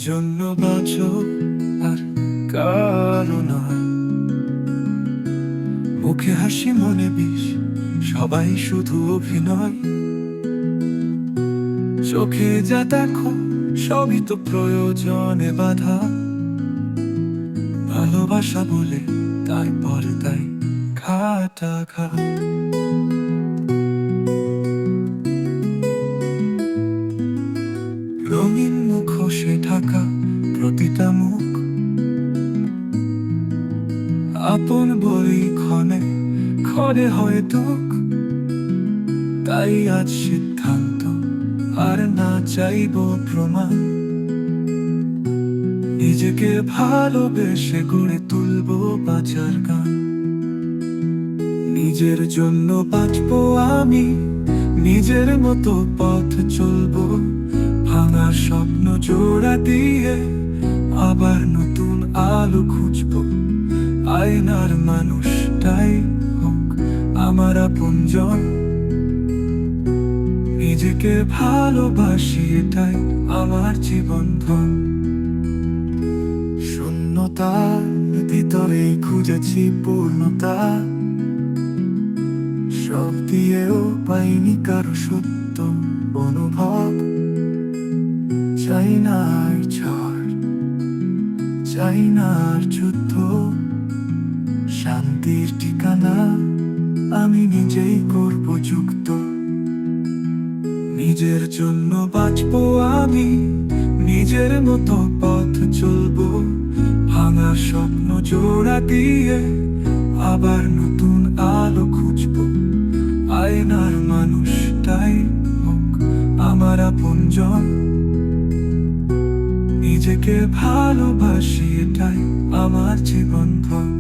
জন্য বাঁচো আর কারো নয়। মুখে হাসি মনে বিষ, সবাই শুধু অভিনয়। চোখে যা দেখো সবই তো প্রয়োজনে বাধা। ভালোবাসা বলে তাই পর্দায় ঘাটা ঘা। রঙিন মুখোশে ঢাকা প্রতিটা মুখ, আপন বই ক্ষণে ক্ষণে হয় দুঃখ। তাই আজ সিদ্ধান্ত, আর না চাইব প্রমাণ। নিজেকে ভালোবেসে গড়ে তুলব বাঁচার গান। নিজের জন্য বাঁচবো আমি, নিজের মতো পথ চলবো। ভাঙা স্বপ্ন জোড়া দিয়ে আবার নতুন আলো খুঁজবো। আয়নার মানুষটাই হোক আমার আপনজন। নিজেকে ভালোবাসি, এটাই আমার জীবন ধন। শূন্যতার ভিতরে খুঁজেছি পূর্ণতা, সব দিয়েও পাইনি কারো সত্য অনুভব। চাই না আর ঝড়, চাই না আর যুদ্ধ, শান্তির ঠিকানা আমি নিজেই করব যুক্ত। নিজের জন্য বাঁচবো আমি, নিজের মতো পথ চলবো। ভাঙা স্বপ্ন জোড়া দিয়ে আবার নতুন আলো খুঁজবো। আয়নার মানুষটাই হোক আমার আপনজন। নিজেকে ভালোবাসি, এটাই আমার জীবন ধন।